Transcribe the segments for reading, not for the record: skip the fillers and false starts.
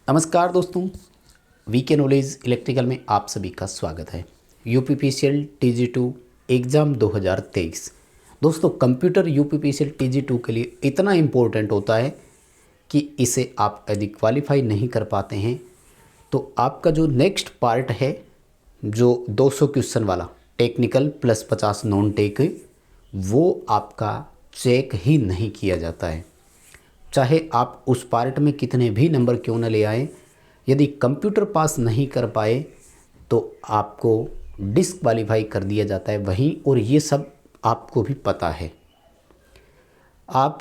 नमस्कार दोस्तों, VK knowledge electrical में आप सभी का स्वागत है। UPPCL TG2 exam 2023। दोस्तों, कंप्यूटर यूपीपीसीएल TG2 के लिए इतना इम्पोर्टेंट होता है कि इसे आप यदि क्वालिफाई नहीं कर पाते हैं तो आपका जो नेक्स्ट पार्ट है, जो 200 क्वेश्चन वाला टेक्निकल प्लस 50 नॉन टेक, वो आपका चेक ही नहीं किया जाता है। चाहे आप उस पार्ट में कितने भी नंबर क्यों न ले आए, यदि कंप्यूटर पास नहीं कर पाए तो आपको डिस्क्वालीफाई कर दिया जाता है वहीं, और ये सब आपको भी पता है। आप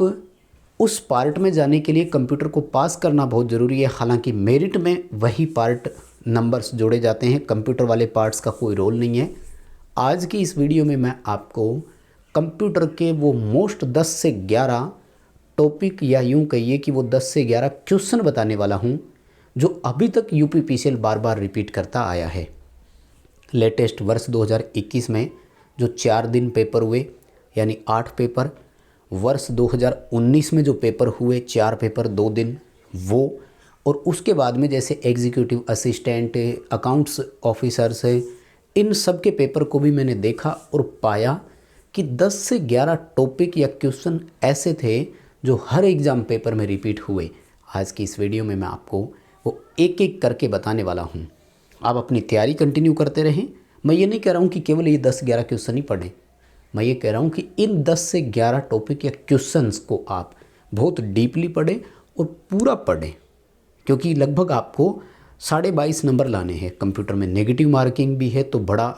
उस पार्ट में जाने के लिए कंप्यूटर को पास करना बहुत ज़रूरी है। हालांकि मेरिट में वही पार्ट नंबर्स जोड़े जाते हैं, कंप्यूटर वाले पार्ट्स का कोई रोल नहीं है। आज की इस वीडियो में मैं आपको कंप्यूटर के वो मोस्ट 10 से 11 टॉपिक, या यूँ कहिए कि वो 10 से 11 क्वेश्चन बताने वाला हूँ जो अभी तक यूपीपीसीएल बार बार रिपीट करता आया है। लेटेस्ट वर्ष 2021 में जो 4 दिन पेपर हुए, यानी 8 पेपर, वर्ष 2019 में जो पेपर हुए 4 पेपर 2 दिन, वो, और उसके बाद में जैसे एग्जीक्यूटिव असिस्टेंट, अकाउंट्स ऑफिसर्स, इन सब के पेपर को भी मैंने देखा और पाया कि 10 से 11 टॉपिक या क्वेश्चन ऐसे थे जो हर एग्ज़ाम पेपर में रिपीट हुए। आज की इस वीडियो में मैं आपको वो एक एक करके बताने वाला हूँ। आप अपनी तैयारी कंटिन्यू करते रहें। मैं ये नहीं कह रहा हूँ कि केवल ये 10-11 क्वेश्चन ही पढ़ें, मैं ये कह रहा हूँ कि इन 10 से 11 टॉपिक या क्वेश्चंस को आप बहुत डीपली पढ़ें और पूरा पढ़ें, क्योंकि लगभग आपको 22.5 नंबर लाने हैं। कंप्यूटर में नेगेटिव मार्किंग भी है तो बड़ा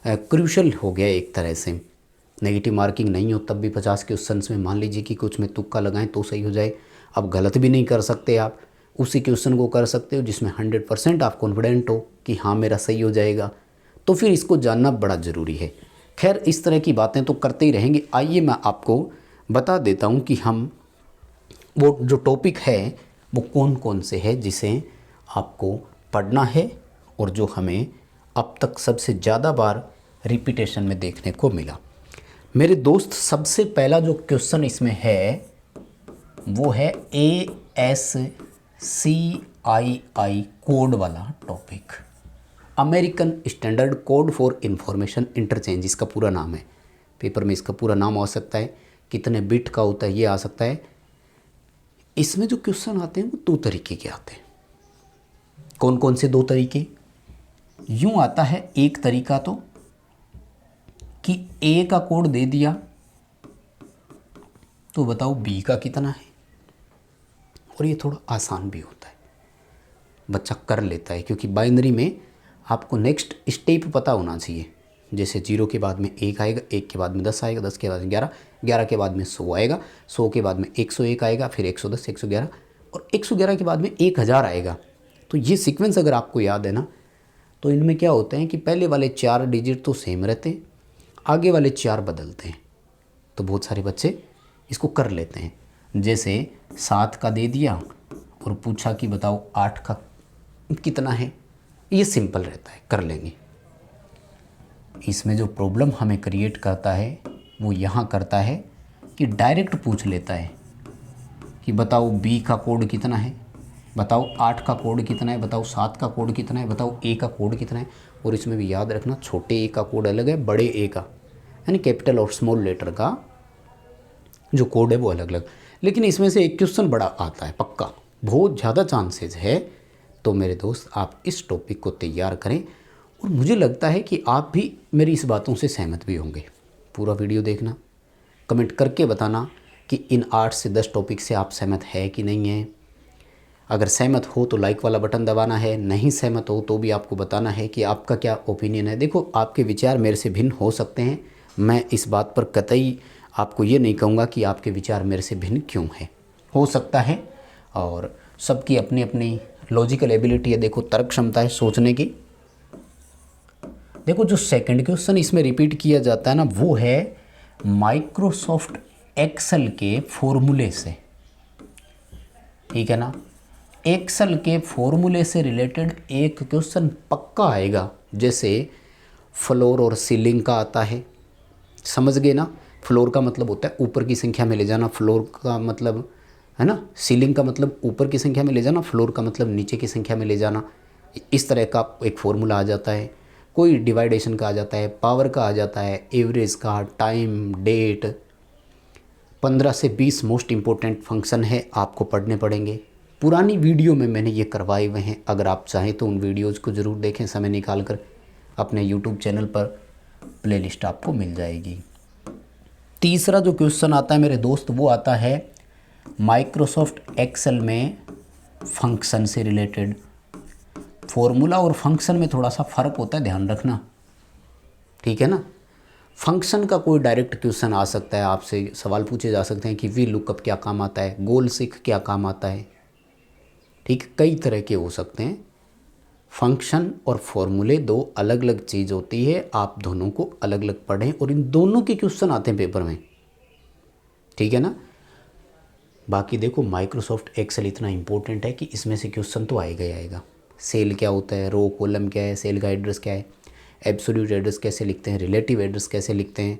क्रूशल हो गया एक तरह से। नेगेटिव मार्किंग नहीं हो तब भी 50 क्वेश्चंस में मान लीजिए कि कुछ में तुक्का लगाएं तो सही हो जाए। अब गलत भी नहीं कर सकते, आप उसी क्वेश्चन को कर सकते हो जिसमें 100% आप कॉन्फिडेंट हो कि हाँ मेरा सही हो जाएगा। तो फिर इसको जानना बड़ा ज़रूरी है। खैर, इस तरह की बातें तो करते ही रहेंगे। आइए मैं आपको बता देता हूँ कि हम वो जो टॉपिक है वो कौन कौन से है जिसे आपको पढ़ना है और जो हमें अब तक सबसे ज़्यादा बार रिपीटेशन में देखने को मिला। मेरे दोस्त, सबसे पहला जो क्वेश्चन इसमें है वो है ASCII कोड वाला topic, American standard code for information interchange इसका पूरा नाम है। पेपर में इसका पूरा नाम आ सकता है, कितने बिट का होता है ये आ सकता है। इसमें जो क्वेश्चन आते हैं वो 2 तरीके के आते हैं। कौन कौन से 2 तरीके? यूँ आता है एक तरीका तो कि ए का कोड दे दिया तो बताओ बी का कितना है, और ये थोड़ा आसान भी होता है, बच्चा कर लेता है, क्योंकि बाइनरी में आपको नेक्स्ट स्टेप पता होना चाहिए। जैसे 0 के बाद में 1 आएगा, 1 के बाद में 10 आएगा, 10 के बाद में 11, 11 के बाद में 100 आएगा, 100 के बाद में 101 आएगा, फिर 110, 111 और 111 के बाद में 1000 आएगा। तो ये सीक्वेंस अगर आपको याद है ना, तो इनमें क्या होता है कि पहले वाले 4 डिजिट तो सेम रहते हैं, आगे वाले 4 बदलते हैं। तो बहुत सारे बच्चे इसको कर लेते हैं। जैसे 7 का दे दिया और पूछा कि बताओ 8 का कितना है। ये सिंपल रहता है, कर लेंगे। इसमें जो प्रॉब्लम हमें क्रिएट करता है वो यहाँ करता है कि डायरेक्ट पूछ लेता है कि बताओ बी का कोड कितना है, बताओ 8 का कोड कितना है, बताओ 7 का कोड कितना है, बताओ ए का कोड कितना है। और इसमें भी याद रखना, छोटे ए का कोड अलग है, बड़े ए का यानी कैपिटल और स्मॉल लेटर का जो कोड है वो अलग अलग। लेकिन इसमें से एक क्वेश्चन बड़ा आता है पक्का, बहुत ज़्यादा चांसेस है। तो मेरे दोस्त, आप इस टॉपिक को तैयार करें, और मुझे लगता है कि आप भी मेरी इस बातों से सहमत भी होंगे। पूरा वीडियो देखना, कमेंट करके बताना कि इन 8 से 10 टॉपिक से आप सहमत है कि नहीं है। अगर सहमत हो तो लाइक वाला बटन दबाना है, नहीं सहमत हो तो भी आपको बताना है कि आपका क्या ओपिनियन है। देखो, आपके विचार मेरे से भिन्न हो सकते हैं, मैं इस बात पर कतई आपको ये नहीं कहूँगा कि आपके विचार मेरे से भिन्न क्यों है, हो सकता है। और सबकी अपनी अपनी लॉजिकल एबिलिटी है, देखो तर्क क्षमता है सोचने की। देखो, जो सेकंड क्वेश्चन इसमें रिपीट किया जाता है ना, वो है माइक्रोसॉफ्ट एक्सेल के फॉर्मूले से, ठीक है ना। एक्सेल के फॉर्मूले से रिलेटेड एक क्वेश्चन पक्का आएगा। जैसे फ्लोर और सीलिंग का आता है, समझ गए ना। फ्लोर का मतलब होता है ऊपर की संख्या में ले जाना, फ्लोर का मतलब है ना। सीलिंग का मतलब ऊपर की संख्या में ले जाना, फ्लोर का मतलब नीचे की संख्या में ले जाना। इस तरह का एक फॉर्मूला आ जाता है। कोई डिवाइडेशन का आ जाता है, पावर का आ जाता है, एवरेज का, टाइम, डेट। 15 से 20 मोस्ट इम्पोर्टेंट फंक्शन है, आपको पढ़ने पड़ेंगे। पुरानी वीडियो में मैंने ये करवाए हुए हैं, अगर आप चाहें तो उन वीडियोज़ को ज़रूर देखें समय निकाल कर। अपने यूट्यूब चैनल पर प्लेलिस्ट आपको मिल जाएगी। तीसरा जो क्वेश्चन आता है मेरे दोस्त, वो आता है माइक्रोसॉफ्ट एक्सेल में फंक्शन से रिलेटेड। फॉर्मूला और फंक्शन में थोड़ा सा फ़र्क होता है, ध्यान रखना, ठीक है ना। फंक्शन का कोई डायरेक्ट क्वेश्चन आ सकता है, आपसे सवाल पूछे जा सकते हैं कि वी लुकअप क्या काम आता है, गोल सीख क्या काम आता है, ठीक, कई तरह के हो सकते हैं। फंक्शन और फॉर्मूले दो अलग अलग चीज़ होती है, आप दोनों को अलग अलग पढ़ें और इन दोनों के क्वेश्चन आते हैं पेपर में, ठीक है ना। बाकी देखो माइक्रोसॉफ्ट एक्सेल इतना इम्पोर्टेंट है कि इसमें से क्वेश्चन तो आएगा ही आएगा। सेल क्या होता है, रो कॉलम क्या है, सेल का एड्रेस क्या है, एब्सोल्यूट एड्रेस कैसे लिखते हैं, रिलेटिव एड्रेस कैसे लिखते हैं,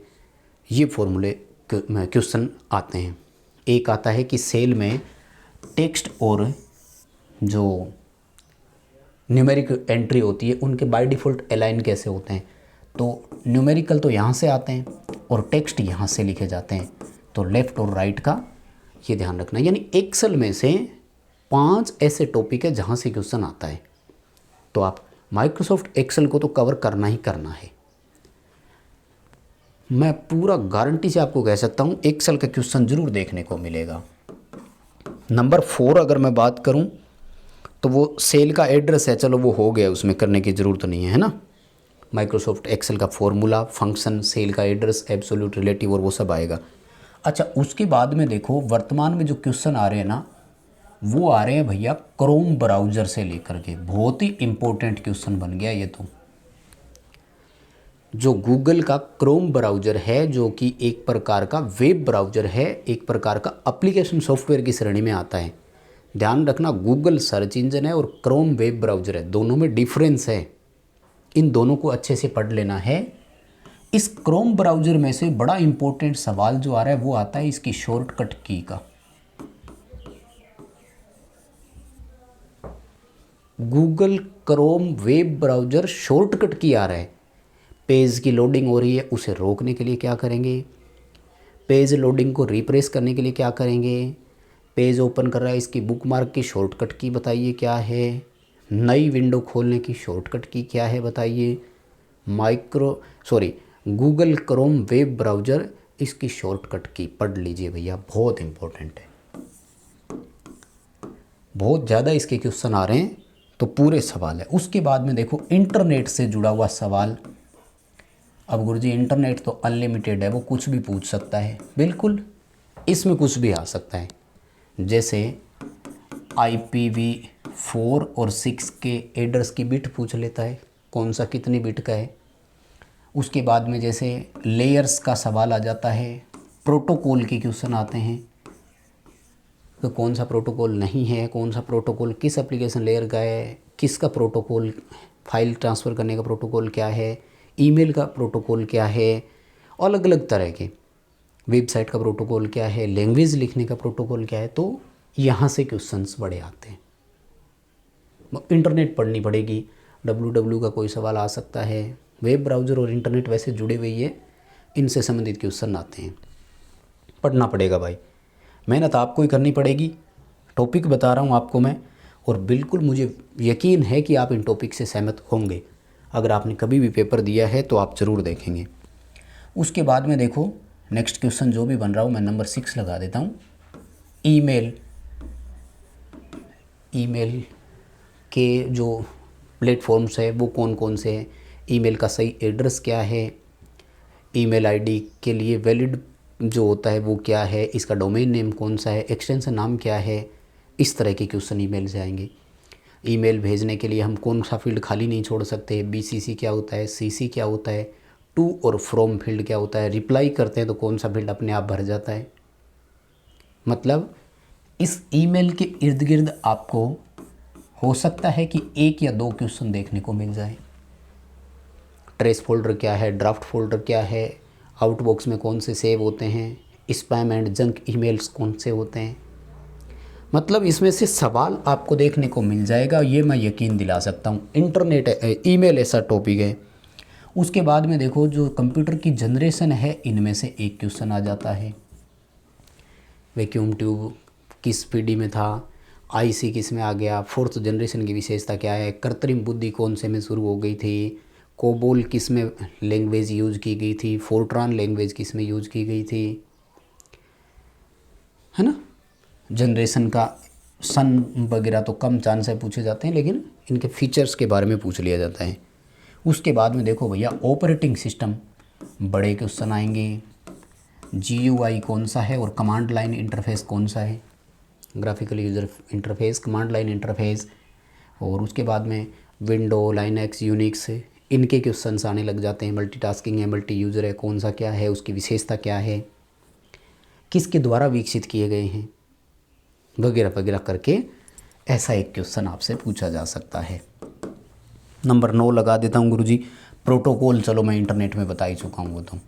ये फॉर्मूले क्वेश्चन आते हैं। एक आता है कि सेल में टेक्स्ट और जो न्यूमेरिक एंट्री होती है उनके बाय डिफ़ॉल्ट अलाइन कैसे होते हैं। तो न्यूमेरिकल तो यहाँ से आते हैं और टेक्स्ट यहाँ से लिखे जाते हैं, तो लेफ़्ट और राइट का ये ध्यान रखना। यानी एक्सेल में से 5 ऐसे टॉपिक है जहाँ से क्वेश्चन आता है, तो आप माइक्रोसॉफ्ट एक्सेल को तो कवर करना ही करना है। मैं पूरा गारंटी से आपको कह सकता हूँ एक्सेल का क्वेश्चन ज़रूर देखने को मिलेगा। नंबर 4 अगर मैं बात करूँ तो वो सेल का एड्रेस है, चलो वो हो गया, उसमें करने की ज़रूरत नहीं है ना। माइक्रोसॉफ्ट एक्सेल का फॉर्मूला, फंक्शन, सेल का एड्रेस, एब्सोल्यूट, रिलेटिव और वो सब आएगा। अच्छा, उसके बाद में देखो वर्तमान में जो क्वेश्चन आ रहे हैं ना, वो आ रहे हैं भैया क्रोम ब्राउज़र से लेकर के। बहुत ही इम्पोर्टेंट क्वेश्चन बन गया ये तो। जो गूगल का क्रोम ब्राउज़र है, जो कि एक प्रकार का वेब ब्राउज़र है, एक प्रकार का एप्लीकेशन सॉफ्टवेयर की श्रेणी में आता है। ध्यान रखना, गूगल सर्च इंजन है और क्रोम वेब ब्राउज़र है, दोनों में डिफरेंस है। इन दोनों को अच्छे से पढ़ लेना है। इस क्रोम ब्राउज़र में से बड़ा इम्पोर्टेंट सवाल जो आ रहा है वो आता है इसकी शॉर्टकट की का। Google Chrome web browser shortcut की आ रहा है। पेज की लोडिंग हो रही है, उसे रोकने के लिए क्या करेंगे, पेज लोडिंग को रिप्रेस करने के लिए क्या करेंगे, पेज ओपन कर रहा है, इसकी बुकमार्क की शॉर्टकट की बताइए क्या है, नई विंडो खोलने की शॉर्टकट की क्या है बताइए। गूगल क्रोम वेब ब्राउज़र, इसकी शॉर्टकट की पढ़ लीजिए भैया, बहुत इंपॉर्टेंट है। बहुत ज़्यादा इसके क्वेश्चन आ रहे हैं, तो पूरे सवाल है। उसके बाद में देखो इंटरनेट से जुड़ा हुआ सवाल। अब गुरुजी इंटरनेट तो अनलिमिटेड है, वो कुछ भी पूछ सकता है, बिल्कुल इसमें कुछ भी आ सकता है। जैसे IPv4 और 6 के एड्रेस की बिट पूछ लेता है, कौन सा कितनी बिट का है। उसके बाद में जैसे लेयर्स का सवाल आ जाता है, प्रोटोकॉल के क्वेश्चन आते हैं, तो कौन सा प्रोटोकॉल नहीं है, कौन सा प्रोटोकॉल किस एप्लीकेशन लेयर का है, किसका प्रोटोकॉल, फाइल ट्रांसफ़र करने का प्रोटोकॉल क्या है, ईमेल का प्रोटोकॉल क्या है, अलग अलग तरह के, वेबसाइट का प्रोटोकॉल क्या है, लैंग्वेज लिखने का प्रोटोकॉल क्या है। तो यहाँ से क्वेश्चंस बड़े आते हैं। इंटरनेट पढ़नी पड़ेगी, www का कोई सवाल आ सकता है। वेब ब्राउज़र और इंटरनेट वैसे जुड़े हुए ही है, इनसे संबंधित क्वेश्चन आते हैं, पढ़ना पड़ेगा भाई, मेहनत आपको ही करनी पड़ेगी। टॉपिक बता रहा हूँ आपको मैं, और बिल्कुल मुझे यकीन है कि आप इन टॉपिक से सहमत होंगे। अगर आपने कभी भी पेपर दिया है तो आप ज़रूर देखेंगे। उसके बाद में देखो नेक्स्ट क्वेश्चन जो भी बन रहा हूँ, मैं नंबर 6 लगा देता हूँ। ईमेल के जो प्लेटफॉर्म्स है वो कौन कौन से हैं, ईमेल का सही एड्रेस क्या है, ईमेल आईडी के लिए वैलिड जो होता है वो क्या है, इसका डोमेन नेम कौन सा है, एक्सटेंशन नाम क्या है। इस तरह के क्वेश्चन ईमेल से आएंगे। ईमेल भेजने के लिए हम कौन सा फील्ड खाली नहीं छोड़ सकते, BCC क्या होता है, CC क्या होता है, टू और फ्रॉम फील्ड क्या होता है, रिप्लाई करते हैं तो कौन सा फील्ड अपने आप भर जाता है। मतलब इस ईमेल के इर्द गिर्द आपको हो सकता है कि 1 या 2 क्वेश्चन देखने को मिल जाए। ट्रेस फोल्डर क्या है, ड्राफ्ट फोल्डर क्या है, आउटबॉक्स में कौन से सेव होते हैं, स्पैम एंड जंक ईमेल्स कौन से होते हैं, मतलब इसमें से सवाल आपको देखने को मिल जाएगा, ये मैं यकीन दिला सकता हूँ। इंटरनेट ईमेल ऐसा टॉपिक है। उसके बाद में देखो जो कंप्यूटर की जनरेशन है, इनमें से एक क्वेश्चन आ जाता है, वैक्यूम ट्यूब किस पीढ़ी में था, आईसी किस में आ गया, फोर्थ जनरेशन की विशेषता क्या है, कृत्रिम बुद्धि कौन से में शुरू हो गई थी, कोबोल किस में लैंग्वेज यूज की गई थी, फोर्ट्रान लैंग्वेज किस में यूज की गई थी, है ना। जनरेशन का सन वगैरह तो कम चांस है पूछे जाते हैं, लेकिन इनके फीचर्स के बारे में पूछ लिया जाता है। उसके बाद में देखो भैया ऑपरेटिंग सिस्टम, बड़े क्वेश्चन आएंगे। GUI कौन सा है और कमांड लाइन इंटरफेस कौन सा है, graphical user interface, command line interface. और उसके बाद में विंडो, लाइनक्स, यूनिक्स, इनके क्वेश्चंस आने लग जाते हैं। मल्टीटास्किंग है, मल्टी यूज़र है, कौन सा क्या है, उसकी विशेषता क्या है, किसके द्वारा विकसित किए गए हैं, वगैरह वगैरह करके ऐसा एक क्वेश्चन आपसे पूछा जा सकता है। नंबर 9 लगा देता हूँ गुरुजी, प्रोटोकॉल। चलो मैं इंटरनेट में बता ही चुका हूँ वो तो।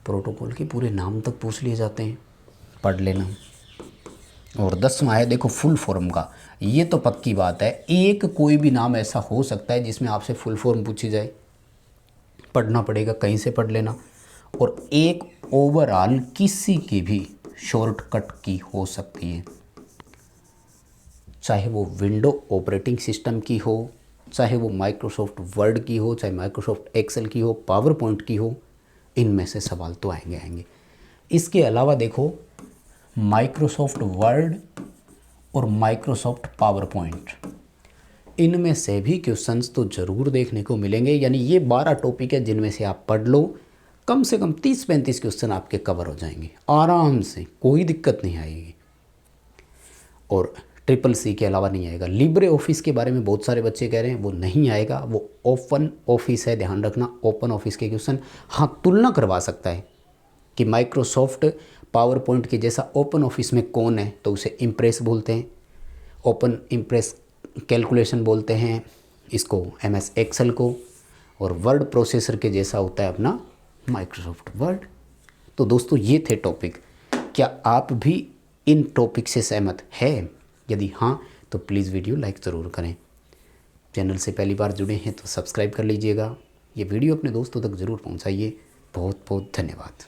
प्रोटोकॉल के पूरे नाम तक पूछ लिए जाते हैं, पढ़ लेना। और 10वां है देखो फुल फॉर्म का। ये तो पक्की बात है, एक कोई भी नाम ऐसा हो सकता है जिसमें आपसे फुल फॉर्म पूछी जाए, पढ़ना पड़ेगा, कहीं से पढ़ लेना। और एक ओवरऑल किसी की भी शॉर्टकट की हो सकती है, चाहे वो विंडो ऑपरेटिंग सिस्टम की हो, चाहे वो माइक्रोसॉफ्ट वर्ड की हो, चाहे माइक्रोसॉफ्ट एक्सेल की हो, पावर पॉइंट की हो, इनमें से सवाल तो आएंगे। इसके अलावा देखो माइक्रोसॉफ्ट वर्ड और माइक्रोसॉफ्ट पावर पॉइंट, इनमें से भी क्वेश्चंस तो ज़रूर देखने को मिलेंगे। यानी ये 12 टॉपिक है जिनमें से आप पढ़ लो, कम से कम 30-35 क्वेश्चन आपके कवर हो जाएंगे आराम से, कोई दिक्कत नहीं आएगी। और CCC के अलावा नहीं आएगा। लिब्रे ऑफिस के बारे में बहुत सारे बच्चे कह रहे हैं वो नहीं आएगा, वो ओपन ऑफिस है, ध्यान रखना। ओपन ऑफिस के क्वेश्चन हाँ तुलना करवा सकता है कि माइक्रोसॉफ्ट पावर पॉइंट के जैसा ओपन ऑफिस में कौन है, तो उसे इम्प्रेस बोलते हैं, ओपन इम्प्रेस कैलकुलेशन बोलते हैं इसको, MS एक्सेल को। और वर्ड प्रोसेसर के जैसा होता है अपना माइक्रोसॉफ्ट वर्ड। तो दोस्तों ये थे टॉपिक। क्या आप भी इन टॉपिक से सहमत है? यदि हाँ तो प्लीज़ वीडियो लाइक ज़रूर करें। चैनल से पहली बार जुड़े हैं तो सब्सक्राइब कर लीजिएगा। ये वीडियो अपने दोस्तों तक ज़रूर पहुंचाइए। बहुत बहुत धन्यवाद।